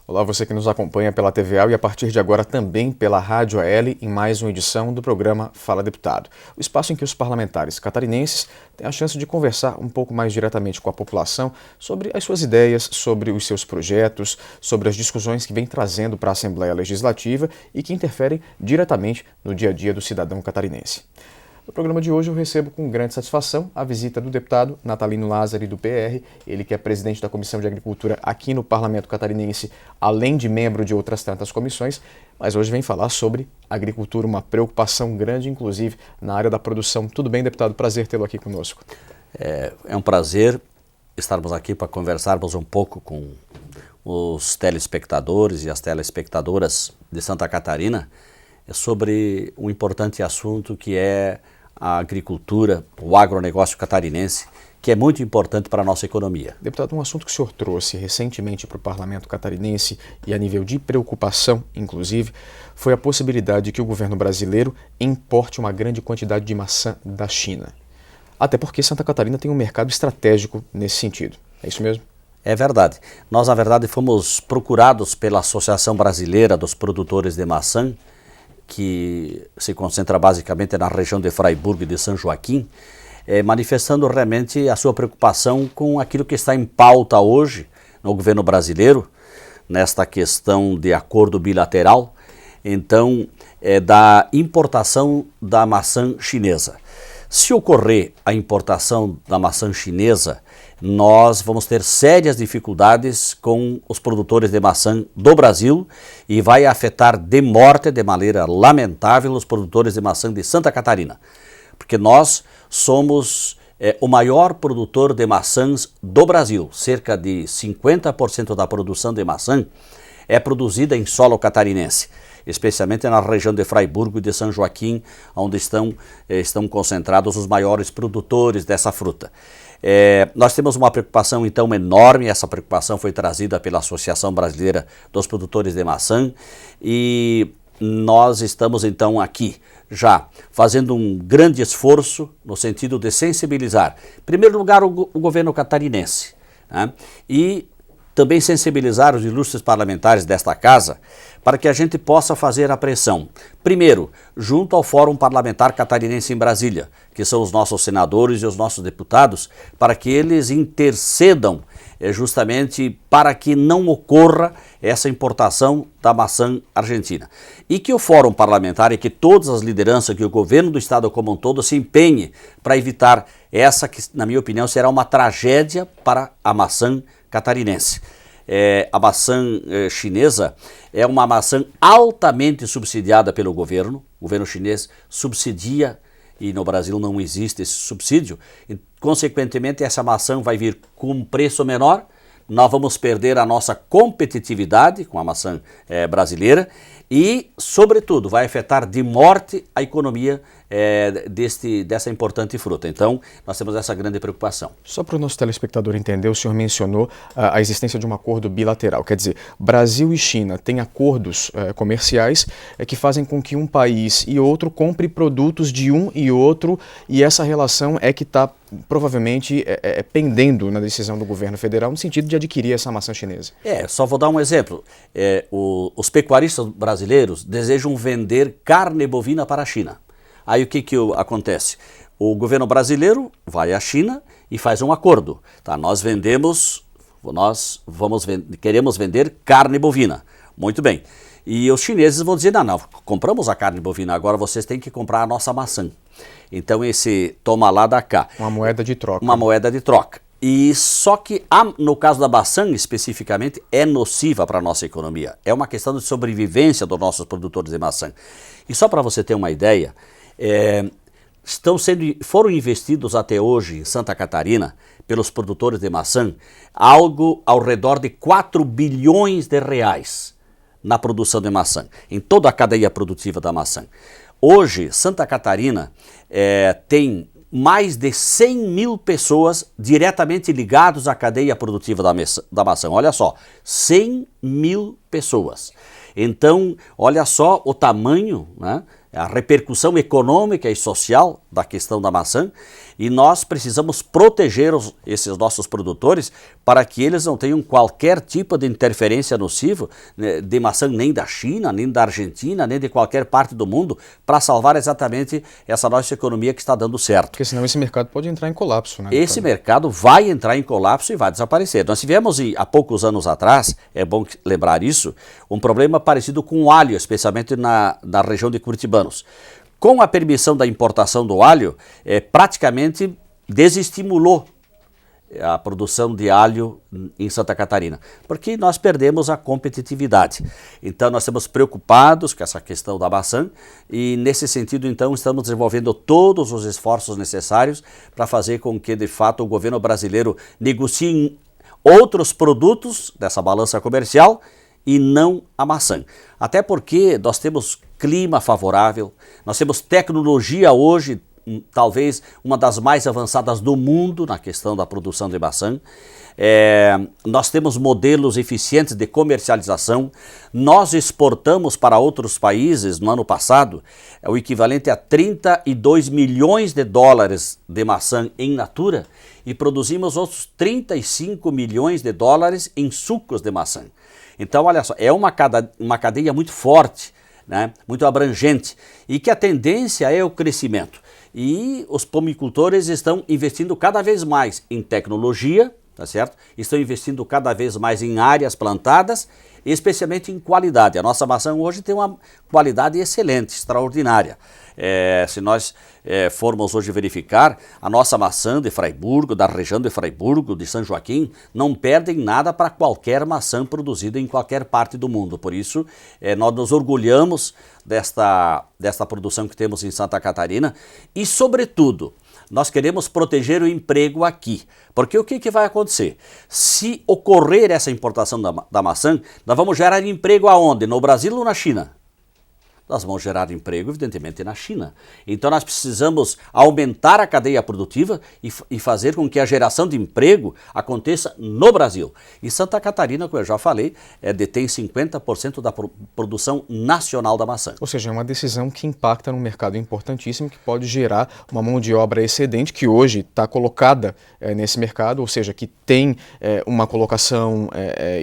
Olá, você que nos acompanha pela TVA e a partir de agora também pela Rádio AL em mais uma edição do programa Fala Deputado. O espaço em que os parlamentares catarinenses têm a chance de conversar um pouco mais diretamente com a população sobre as suas ideias, sobre os seus projetos, sobre as discussões que vem trazendo para a Assembleia Legislativa e que interferem diretamente no dia a dia do cidadão catarinense. No programa de hoje eu recebo com grande satisfação a visita do deputado Natalino Lázari do PR, ele que é presidente da Comissão de Agricultura aqui no Parlamento Catarinense, além de membro de outras tantas comissões, mas hoje vem falar sobre agricultura, uma preocupação grande, inclusive, na área da produção. Tudo bem, deputado? Prazer tê-lo aqui conosco. É um prazer estarmos aqui para conversarmos um pouco com os telespectadores e as telespectadoras de Santa Catarina sobre um importante assunto que é a agricultura, o agronegócio catarinense, que é muito importante para a nossa economia. Deputado, um assunto que o senhor trouxe recentemente para o Parlamento Catarinense e a nível de preocupação, inclusive, foi a possibilidade de que o governo brasileiro importe uma grande quantidade de maçã da China. Até porque Santa Catarina tem um mercado estratégico nesse sentido. É isso mesmo? É verdade. Nós, na verdade, fomos procurados pela Associação Brasileira dos Produtores de Maçã, que se concentra basicamente na região de Fraiburgo e de São Joaquim, manifestando realmente a sua preocupação com aquilo que está em pauta hoje no governo brasileiro, nesta questão de acordo bilateral, então, da importação da maçã chinesa. Se ocorrer a importação da maçã chinesa, nós vamos ter sérias dificuldades com os produtores de maçã do Brasil e vai afetar de morte, de maneira lamentável, os produtores de maçã de Santa Catarina. Porque nós somos o maior produtor de maçãs do Brasil. Cerca de 50% da produção de maçã é produzida em solo catarinense, especialmente na região de Fraiburgo e de São Joaquim, onde estão concentrados os maiores produtores dessa fruta. Nós temos uma preocupação então enorme, essa preocupação foi trazida pela Associação Brasileira dos Produtores de Maçã e nós estamos então aqui já fazendo um grande esforço no sentido de sensibilizar, em primeiro lugar, o governo catarinense, né? E também sensibilizar os ilustres parlamentares desta casa para que a gente possa fazer a pressão. Primeiro, junto ao Fórum Parlamentar Catarinense em Brasília, que são os nossos senadores e os nossos deputados, para que eles intercedam justamente para que não ocorra essa importação da maçã argentina. E que o Fórum Parlamentar e que todas as lideranças, que o governo do estado como um todo se empenhe para evitar essa que, na minha opinião, será uma tragédia para a maçã catarinense. A maçã chinesa é uma maçã altamente subsidiada pelo governo. O governo chinês subsidia e no Brasil não existe esse subsídio. E, consequentemente, essa maçã vai vir com um preço menor. Nós vamos perder a nossa competitividade com a maçã brasileira e, sobretudo, vai afetar de morte a economia dessa importante fruta. Então, nós temos essa grande preocupação. Só para o nosso telespectador entender, o senhor mencionou a existência de um acordo bilateral. Quer dizer, Brasil e China têm acordos comerciais que fazem com que um país e outro compre produtos de um e outro, e essa relação é que está provavelmente pendendo na decisão do governo federal no sentido de adquirir essa maçã chinesa. Só vou dar um exemplo. Os pecuaristas brasileiros desejam vender carne bovina para a China. Aí o que acontece? O governo brasileiro vai à China e faz um acordo. Tá? Queremos vender carne bovina. Muito bem. E os chineses vão dizer, não, compramos a carne bovina, agora vocês têm que comprar a nossa maçã. Então esse toma lá da cá. Uma moeda de troca. Uma moeda de troca. E só que no caso da maçã especificamente é nociva para a nossa economia. É uma questão de sobrevivência dos nossos produtores de maçã. E só para você ter uma ideia, foram investidos até hoje em Santa Catarina, pelos produtores de maçã, algo ao redor de 4 bilhões de reais na produção de maçã, em toda a cadeia produtiva da maçã. Hoje, Santa Catarina tem mais de 100 mil pessoas diretamente ligadas à cadeia produtiva da maçã. Olha só, 100 mil pessoas. Então, olha só o tamanho, né? A repercussão econômica e social da questão da maçã E nós precisamos proteger esses nossos produtores para que eles não tenham qualquer tipo de interferência nociva, né, de maçã nem da China, nem da Argentina, nem de qualquer parte do mundo, para salvar exatamente essa nossa economia que está dando certo. Porque senão esse mercado pode entrar em colapso, né? Esse mercado vai entrar em colapso e vai desaparecer. Nós tivemos há poucos anos atrás, é bom lembrar isso, um problema parecido com o alho, especialmente na região de Curitibanos. Com a permissão da importação do alho, praticamente desestimulou a produção de alho em Santa Catarina, porque nós perdemos a competitividade. Então nós estamos preocupados com essa questão da maçã e nesse sentido então estamos desenvolvendo todos os esforços necessários para fazer com que de fato o governo brasileiro negocie outros produtos dessa balança comercial e não a maçã. Até porque nós temos clima favorável, nós temos tecnologia hoje, talvez uma das mais avançadas do mundo na questão da produção de maçã. Nós temos modelos eficientes de comercialização, nós exportamos para outros países no ano passado o equivalente a 32 milhões de dólares de maçã em natura e produzimos outros 35 milhões de dólares em sucos de maçã. Então, olha só, é uma cadeia muito forte, né, muito abrangente e que a tendência é o crescimento. E os pomicultores estão investindo cada vez mais em tecnologia, tá certo? Estão investindo cada vez mais em áreas plantadas, especialmente em qualidade. A nossa maçã hoje tem uma qualidade excelente, extraordinária. Se nós formos hoje verificar, a nossa maçã de Fraiburgo, da região de Fraiburgo, de São Joaquim, não perdem nada para qualquer maçã produzida em qualquer parte do mundo. Por isso, nós nos orgulhamos desta produção que temos em Santa Catarina e, sobretudo, nós queremos proteger o emprego aqui. Porque o que vai acontecer? Se ocorrer essa importação da maçã, nós vamos gerar emprego aonde? No Brasil ou na China? Nós vamos gerar emprego, evidentemente, na China. Então nós precisamos aumentar a cadeia produtiva e fazer com que a geração de emprego aconteça no Brasil. E Santa Catarina, como eu já falei, detém 50% da produção nacional da maçã. Ou seja, é uma decisão que impacta num mercado importantíssimo que pode gerar uma mão de obra excedente que hoje está colocada nesse mercado, ou seja, que tem uma colocação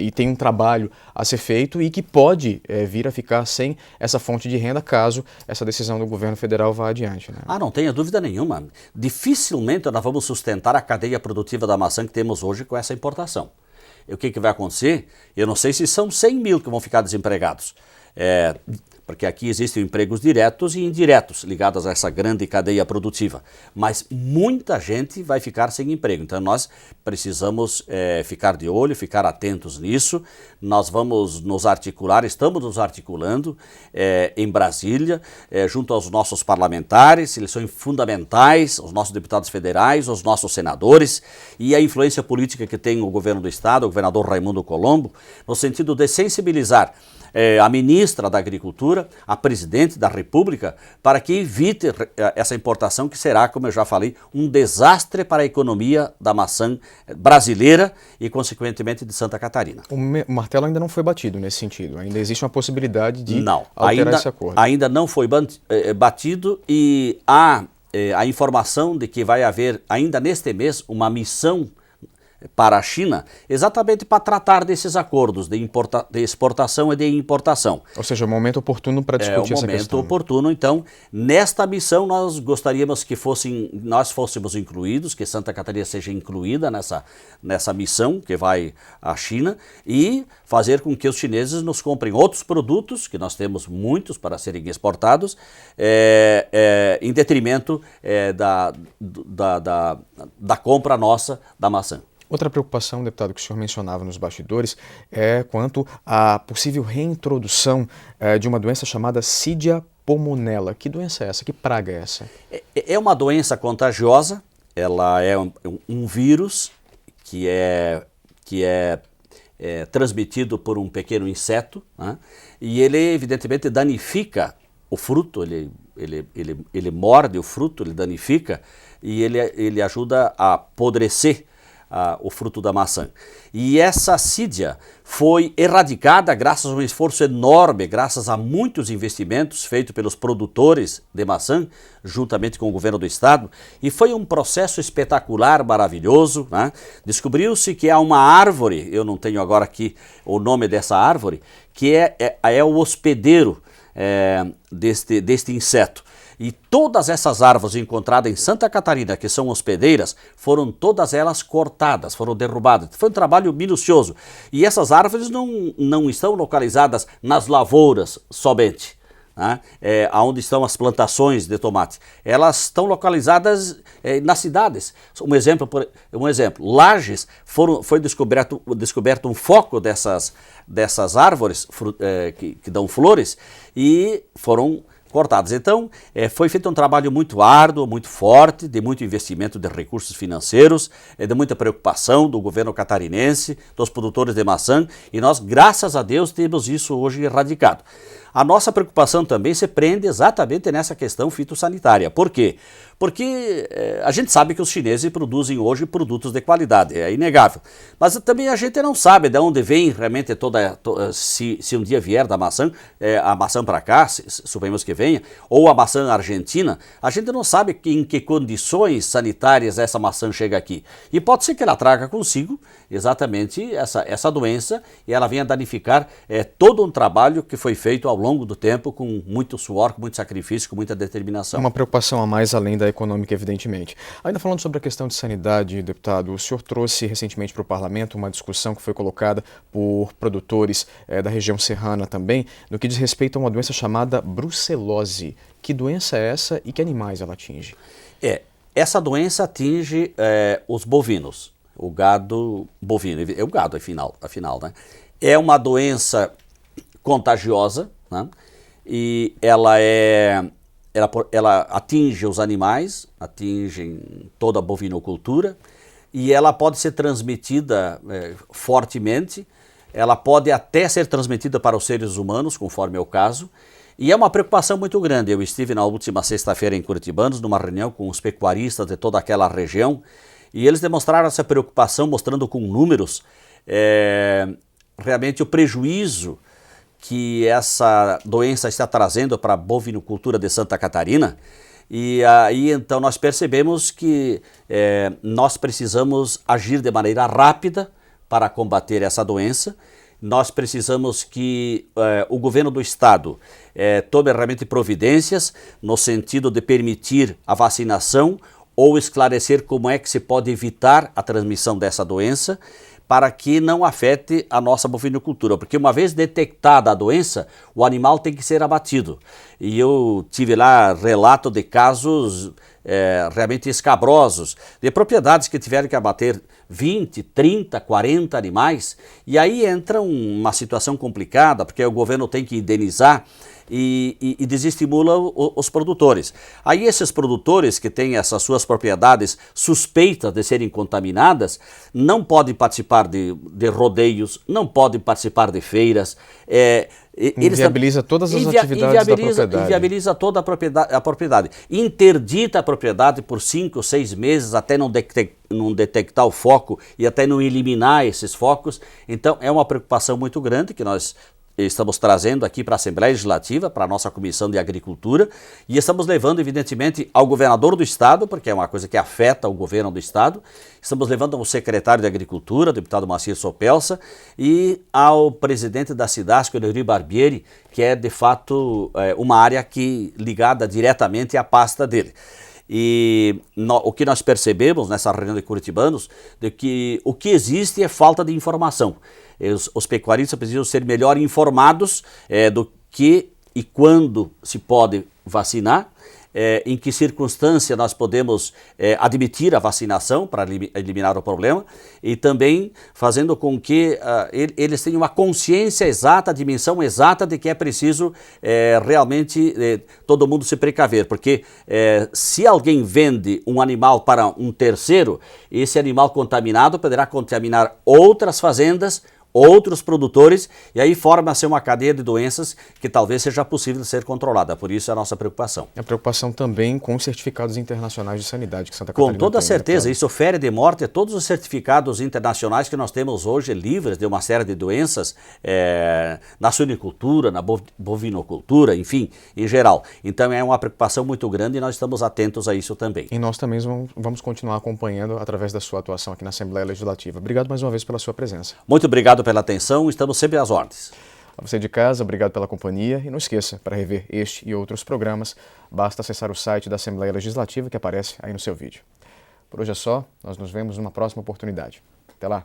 e tem um trabalho a ser feito e que pode vir a ficar sem essa fonte de renda caso essa decisão do governo federal vá adiante, né? Não tenha dúvida nenhuma. Dificilmente nós vamos sustentar a cadeia produtiva da maçã que temos hoje com essa importação. E o que vai acontecer? Eu não sei se são 100 mil que vão ficar desempregados. Porque aqui existem empregos diretos e indiretos ligados a essa grande cadeia produtiva. Mas muita gente vai ficar sem emprego. Então nós precisamos ficar de olho, ficar atentos nisso. Nós vamos nos articular, estamos nos articulando em Brasília, junto aos nossos parlamentares, eles são fundamentais, os nossos deputados federais, os nossos senadores e a influência política que tem o governo do estado, o governador Raimundo Colombo, no sentido de sensibilizar a ministra da Agricultura, a presidente da República, para que evite essa importação que será, como eu já falei, um desastre para a economia da maçã brasileira e, consequentemente, de Santa Catarina. O martelo ainda não foi batido nesse sentido, ainda existe uma possibilidade de alterar esse acordo. Ainda não foi batido e há a informação de que vai haver, ainda neste mês, uma missão para a China, exatamente para tratar desses acordos de exportação e de importação. Ou seja, é um momento oportuno para discutir essa questão. É um momento oportuno, então, nesta missão nós gostaríamos que nós fôssemos incluídos, que Santa Catarina seja incluída nessa missão que vai à China e fazer com que os chineses nos comprem outros produtos, que nós temos muitos para serem exportados, em detrimento da compra nossa da maçã. Outra preocupação, deputado, que o senhor mencionava nos bastidores é quanto à possível reintrodução de uma doença chamada Cydia pulmonella. Que doença é essa? Que praga é essa? É uma doença contagiosa, ela é um vírus que é transmitido por um pequeno inseto, né? E ele evidentemente danifica o fruto, ele morde o fruto, ele danifica e ele ajuda a apodrecer o fruto da maçã. E essa assídia foi erradicada graças a um esforço enorme, graças a muitos investimentos feitos pelos produtores de maçã, juntamente com o governo do estado, e foi um processo espetacular, maravilhoso, né? Descobriu-se que há uma árvore, eu não tenho agora aqui o nome dessa árvore, que é o hospedeiro deste inseto. E todas essas árvores encontradas em Santa Catarina, que são hospedeiras, foram todas elas cortadas, foram derrubadas. Foi um trabalho minucioso. E essas árvores não estão localizadas nas lavouras somente, né? Onde estão as plantações de tomate. Elas estão localizadas nas cidades. Um exemplo, Lages foi descoberto um foco dessas árvores que dão flores e foram cortados. Então, foi feito um trabalho muito árduo, muito forte, de muito investimento de recursos financeiros, de muita preocupação do governo catarinense, dos produtores de maçã, e nós, graças a Deus, temos isso hoje erradicado. A nossa preocupação também se prende exatamente nessa questão fitossanitária. Por quê? Porque a gente sabe que os chineses produzem hoje produtos de qualidade, é inegável. Mas também a gente não sabe de onde vem realmente se um dia vier da maçã, a maçã para cá, suponhamos que venha, ou a maçã argentina, a gente não sabe em que condições sanitárias essa maçã chega aqui. E pode ser que ela traga consigo exatamente essa doença e ela venha danificar todo um trabalho que foi feito ao longo do tempo com muito suor, com muito sacrifício, com muita determinação. Uma preocupação a mais além da econômica, evidentemente. Ainda falando sobre a questão de sanidade, deputado, o senhor trouxe recentemente para o parlamento uma discussão que foi colocada por produtores da região serrana também, no que diz respeito a uma doença chamada brucelose. Que doença é essa e que animais ela atinge? Essa doença atinge os bovinos, o gado bovino, é o gado afinal, né? É uma doença contagiosa, né? E ela atinge os animais, atinge toda a bovinocultura, e ela pode ser transmitida fortemente, ela pode até ser transmitida para os seres humanos, conforme é o caso, e é uma preocupação muito grande. Eu estive na última sexta-feira em Curitibanos, numa reunião com os pecuaristas de toda aquela região, e eles demonstraram essa preocupação, mostrando com números realmente o prejuízo que essa doença está trazendo para a bovinocultura de Santa Catarina. E aí então nós percebemos que nós precisamos agir de maneira rápida para combater essa doença. Nós precisamos que o governo do estado tome realmente providências no sentido de permitir a vacinação ou esclarecer como é que se pode evitar a transmissão dessa doença, para que não afete a nossa bovinocultura, porque uma vez detectada a doença, o animal tem que ser abatido. E eu tive lá relato de casos realmente escabrosos, de propriedades que tiveram que abater 20, 30, 40 animais, e aí entra uma situação complicada, porque o governo tem que indenizar e desestimula os produtores. Aí esses produtores que têm essas suas propriedades suspeitas de serem contaminadas, não podem participar de rodeios, não podem participar de feiras. Inviabiliza todas as atividades da propriedade. Inviabiliza toda a propriedade. Interdita a propriedade por 5 ou 6 meses até não detectar o foco e até não eliminar esses focos. Então é uma preocupação muito grande que nós estamos trazendo aqui para a Assembleia Legislativa, para a nossa Comissão de Agricultura, e estamos levando, evidentemente, ao governador do estado, porque é uma coisa que afeta o governo do estado, estamos levando ao secretário de Agricultura, o deputado Macir Sopelsa, e ao presidente da SIDASC, o Neuri Barbieri, que é, de fato, uma área ligada diretamente à pasta dele. E o que nós percebemos nessa reunião de curitibanos, de que o que existe é falta de informação. Os pecuaristas precisam ser melhor informados do que e quando se pode vacinar, em que circunstância nós podemos admitir a vacinação para eliminar o problema, e também fazendo com que eles tenham uma consciência exata, a dimensão exata de que é preciso realmente todo mundo se precaver, porque se alguém vende um animal para um terceiro, esse animal contaminado poderá contaminar outras fazendas, outros produtores, e aí forma-se uma cadeia de doenças que talvez seja possível de ser controlada. Por isso é a nossa preocupação. A preocupação também com os certificados internacionais de sanidade que Santa Catarina Com toda tem, certeza, deputado. isso fere de morte todos os certificados internacionais que nós temos hoje livres de uma série de doenças na suinicultura, na bovinocultura, enfim, em geral. Então é uma preocupação muito grande e nós estamos atentos a isso também. E nós também vamos continuar acompanhando através da sua atuação aqui na Assembleia Legislativa. Obrigado mais uma vez pela sua presença. Muito obrigado pela atenção, estamos sempre às ordens. A você de casa, obrigado pela companhia e não esqueça, para rever este e outros programas, basta acessar o site da Assembleia Legislativa que aparece aí no seu vídeo. Por hoje é só, nós nos vemos numa próxima oportunidade. Até lá!